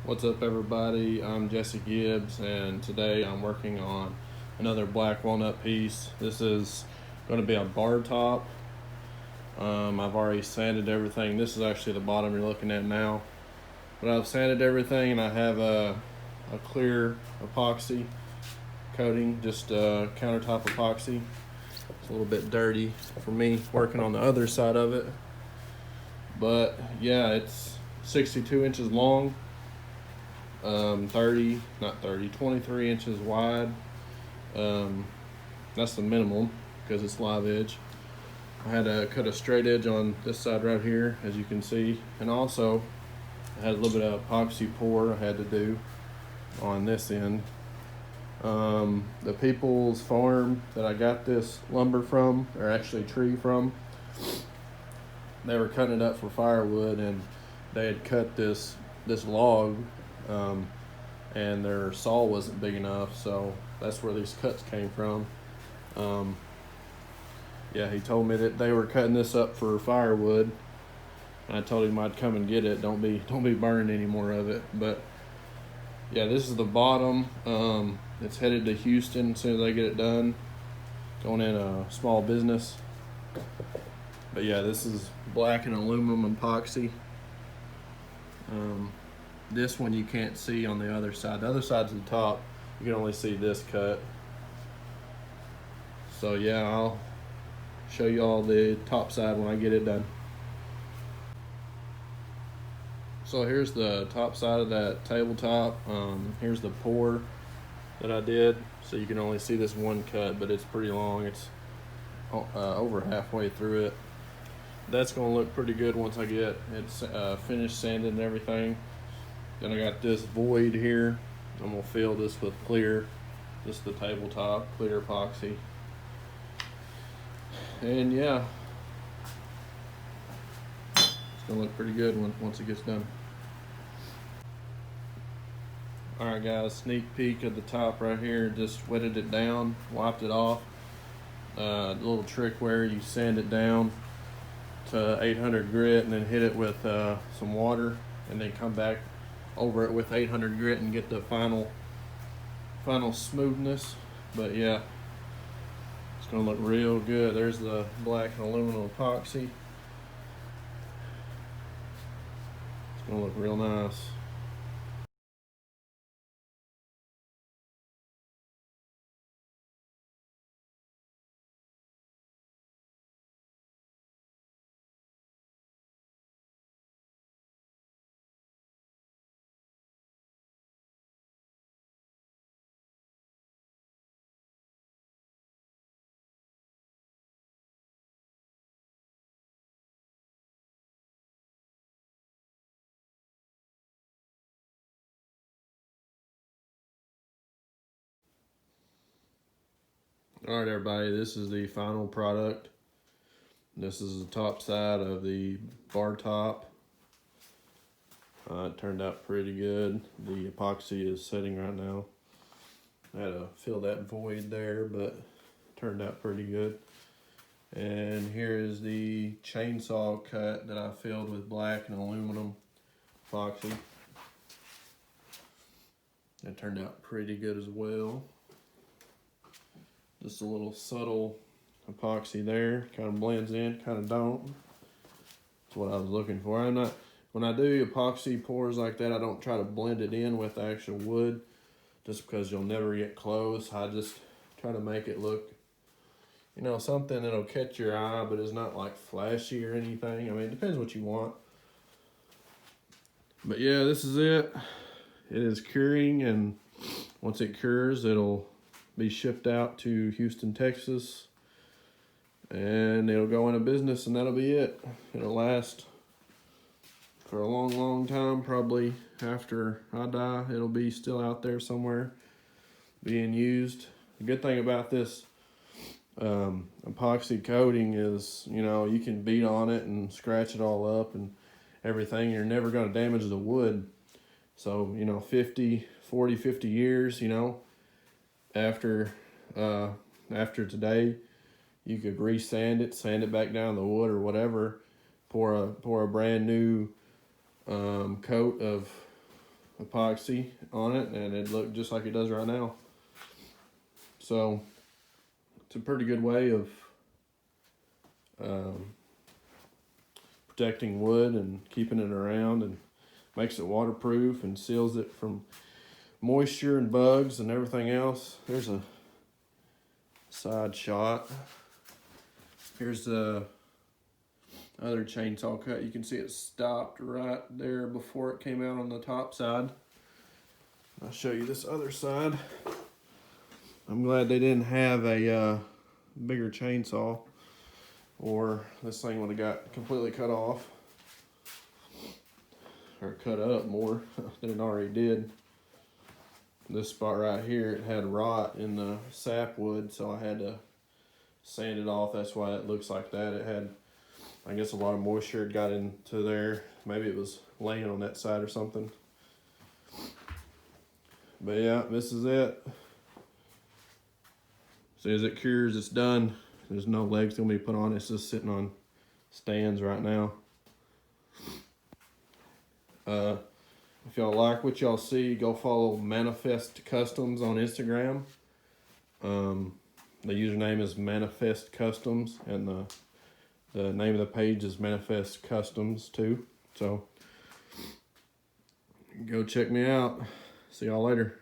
What's up, everybody? I'm Jesse Gibbs, and today I'm working on another black walnut piece. This is going to be a bar top. I've already sanded everything. This is actually the bottom you're looking at now, but I've sanded everything, and I have a clear epoxy coating, just countertop epoxy. It's a little bit dirty for me working on the other side of it, but yeah, it's 62 inches long. 23 inches wide. That's the minimum because it's live edge. I had to cut a straight edge on this side right here, as you can see, and also I had a little bit of epoxy pour I had to do on this end. The people's farm that I got this lumber from, or actually tree from, they were cutting it up for firewood, and they had cut this log, and their saw wasn't big enough, so that's where these cuts came from. Yeah, he told me that they were cutting this up for firewood, and I told him I'd come and get it. Don't be burning any more of it. But yeah, this is the bottom. It's headed to Houston as soon as I get it done. Going in a small business. But yeah, this is black and aluminum epoxy. This one you can't see on the other side. The other side's the top. You can only see this cut. So yeah, I'll show you all the top side when I get it done. So here's the top side of that tabletop. Here's the pour that I did. So you can only see this one cut, but it's pretty long. It's over halfway through it. That's gonna look pretty good once I get it finished sanding and everything. Then I got this void here. I'm gonna fill this with clear, just the tabletop, clear epoxy. And yeah, it's gonna look pretty good once it gets done. Alright guys, sneak peek of the top right here. Just wetted it down, wiped it off. The little trick where you sand it down to 800 grit and then hit it with some water, and then come back over it with 800 grit and get the final smoothness. But yeah, it's gonna look real good. There's the black and aluminum epoxy. It's gonna look real nice. All right, everybody, this is the final product. This is the top side of the bar top. It turned out pretty good. The epoxy is setting right now. I had to fill that void there, but it turned out pretty good. And here is the chainsaw cut that I filled with black and aluminum epoxy. It turned out pretty good as well. Just a little subtle epoxy there, kind of blends in, kind of don't. That's what I was looking for. When I do epoxy pours like that, I don't try to blend it in with the actual wood, just because you'll never get close. I just try to make it look, something that'll catch your eye, but it's not like flashy or anything. I mean, it depends what you want. But yeah, this is it. It is curing, and once it cures, it'll be shipped out to Houston, Texas, and it'll go into business, and that'll be it. It'll last for a long, long time. Probably after I die, it'll be still out there somewhere being used. The good thing about this epoxy coating is, you can beat on it and scratch it all up and everything. You're never going to damage the wood. So, 50 years, after today, you could sand it back down the wood or whatever, pour a brand new coat of epoxy on it, and it looked just like it does right now. So it's a pretty good way of protecting wood and keeping it around, and makes it waterproof and seals it from moisture and bugs and everything else. There's a side shot. Here's the other chainsaw cut. You can see it stopped right there before it came out on the top side. I'll show you this other side. I'm glad they didn't have a bigger chainsaw, or this thing would have got completely cut off, or cut up more than it already did. This spot right here, it had rot in the sapwood, so I had to sand it off. That's why it looks like that. It had, I guess, a lot of moisture had got into there. Maybe it was laying on that side or something. But yeah, this is it. As soon as it cures, it's done. There's no legs gonna be put on it. It's just sitting on stands right now. If y'all like what y'all see, go follow Manifest Customs on Instagram. The username is Manifest Customs, and the name of the page is Manifest Customs too. So go check me out. See y'all later.